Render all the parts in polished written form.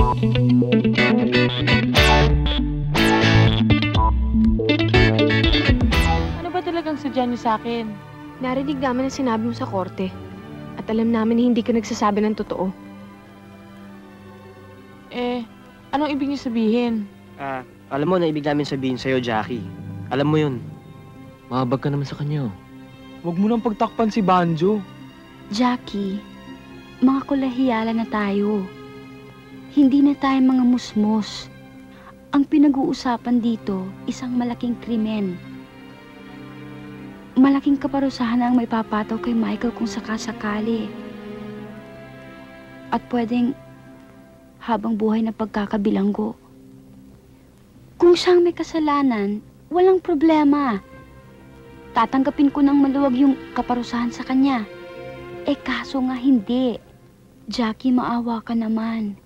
Ano ba talagang sadya niyo sa akin? Narinig namin ang sinabi mo sa korte. At alam namin na hindi ka nagsasabi ng totoo. Anong ibig niyo sabihin? Alam mo na ibig namin sabihin sa'yo, Jackie. Alam mo yun. Mahabag ka naman sa kanya. Huwag mo nang pagtakpan si Banjo. Jackie, mga kolahiyala na tayo. Hindi na tayo mga musmos. Ang pinag-uusapan dito, isang malaking krimen. Malaking kaparusahan ang may papataw kay Michael kung sakasakali. At pwedeng habang buhay na pagkakabilanggo. Kung siyang may kasalanan, walang problema. Tatanggapin ko ng maluwag yung kaparusahan sa kanya. Kaso nga hindi. Jackie, maawa ka naman.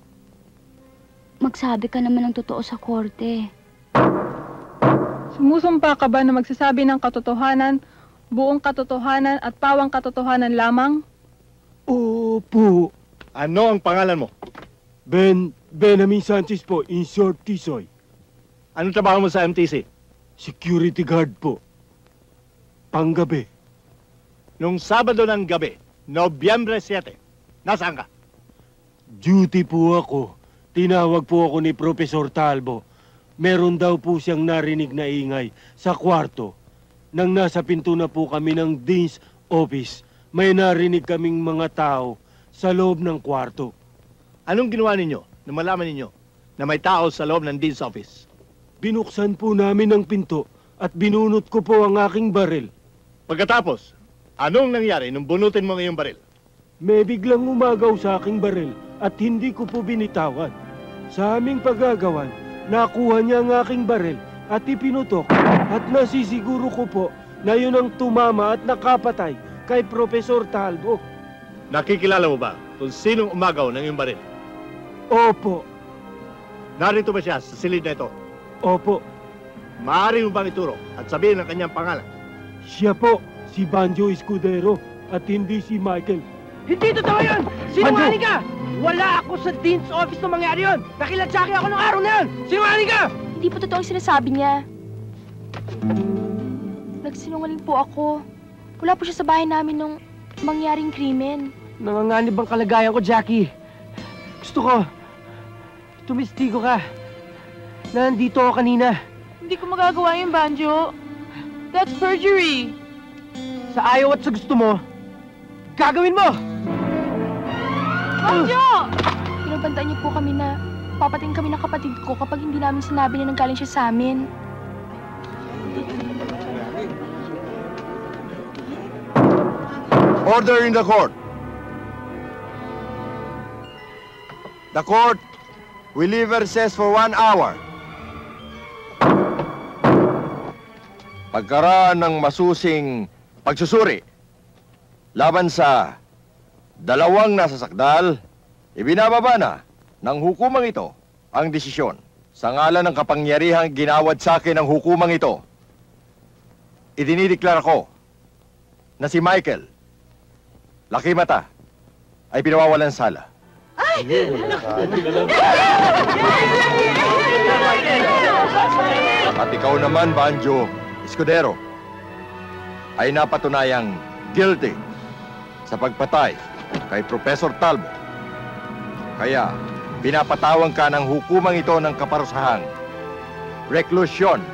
Magsabi ka naman ng totoo sa korte. Sumusumpa ka ba na magsasabi ng katotohanan, buong katotohanan at pawang katotohanan lamang? Opo. Ano ang pangalan mo? Benjamin Sanchez po, in short, Tisoy. Anong trabaho mo sa MTC? Security guard po. Panggabi. Nung Sabado ng gabi, Nobyembre 7, nasaan ka? Duty po ako. Tinawag po ako ni Professor Talbo. Meron daw po siyang narinig na ingay sa kwarto. Nang nasa pinto na po kami ng Dean's office, may narinig kaming mga tao sa loob ng kwarto. Anong ginawa ninyo nung malaman ninyo na may tao sa loob ng Dean's office? Binuksan po namin ang pinto at binunot ko po ang aking baril. Pagkatapos, anong nangyari nung bunutin mo ngayong baril? May biglang umagaw sa aking baril at hindi ko po binitawan. Sa aming paggagawan, nakuha niya ang aking baril at ipinutok at nasisiguro ko po na yun ang tumama at nakapatay kay Professor Talbo. Nakikilala mo ba kung sinong umagaw ng iyong baril? Opo. Narito ba siya sa silid na ito? Opo. Maaari mo bang ituro at sabihin ang kanyang pangalan? Siya po, si Banjo Escudero at hindi si Michael. Hindi totoo yun! Sinungaling ka! Wala ako sa Dean's office nung mangyari yun! Nakilatsaki ako nung araw na yun! Sinungaling ka! Hindi po totoo ang sinasabi niya. Nagsinungaling po ako. Wala po siya sa bahay namin nung mangyaring krimen. Nanganganib ang kalagayan ko, Jackie. Gusto ko, tumistigo ka. Nandito ako kanina. Hindi ko magagawa yun, Banjo. That's perjury. Sa ayaw at sa gusto mo, gagawin mo! Banjo! Pinabantaan niyo po kami na papating kami ng kapatid ko kapag hindi namin sinabi na nanggaling siya sa amin. Order in the court. The court will leave recess for 1 hour. Pagkaraan ng masusing pagsusuri laban sa dalawang nasasakdal, ibinababa na ng hukumang ito ang desisyon. Sa ngalan ng kapangyarihang ginawad sa akin ng hukumang ito, idinideklara ko na si Michael Lakimata ay pinawawalan sala. At ikaw naman, Banjo Escudero, ay napatunayang guilty sa pagpatay kay Professor Talbo. Kaya, pinapatawan ka ng hukumang ito ng kaparusahang reklusyon.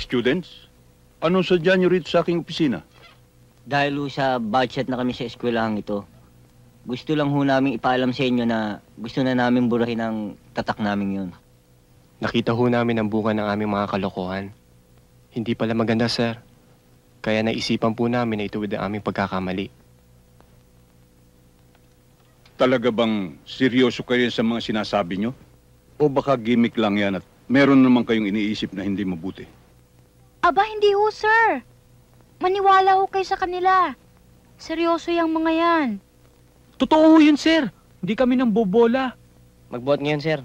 Students, anong sadya niyo rito sa aking opisina? Dahil sa budget na kami sa eskwelahang ito, gusto lang ho namin ipaalam sa inyo na gusto na namin burahin ang tatak namin yun. Nakita ho namin ang bunga ng aming mga kalokohan. Hindi pala maganda, sir. Kaya naisipan po namin na ituwid ang aming pagkakamali. Talaga bang seryoso kayo sa mga sinasabi nyo? O baka gimmick lang yan at meron naman kayong iniisip na hindi mabuti? Aba, hindi ho, sir. Maniwala ho kayo sa kanila. Seryoso yung mga yan. Totoo yun, sir. Hindi kami nang bobola. Magbuhat ngayon, sir.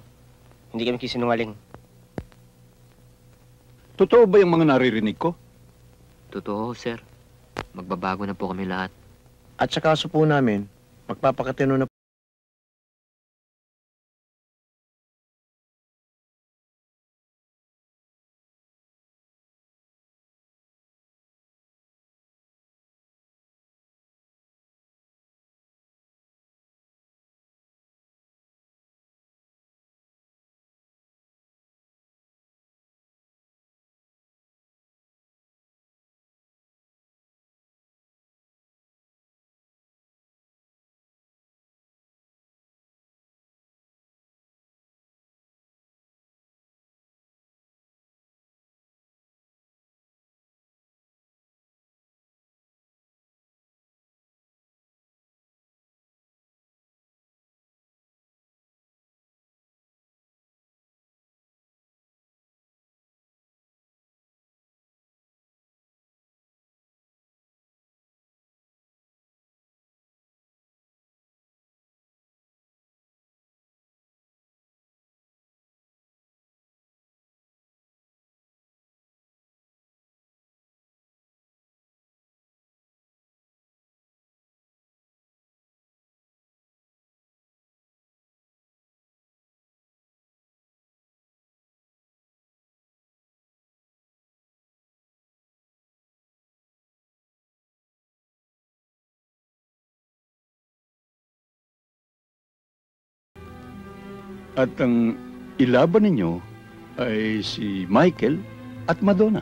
Hindi kami kisinungaling. Totoo ba yung mga naririnig ko? Totoo, sir. Magbabago na po kami lahat. At sa kaso po namin, magpapakatino na At ang ilaban ninyo ay si Michael at Madonna.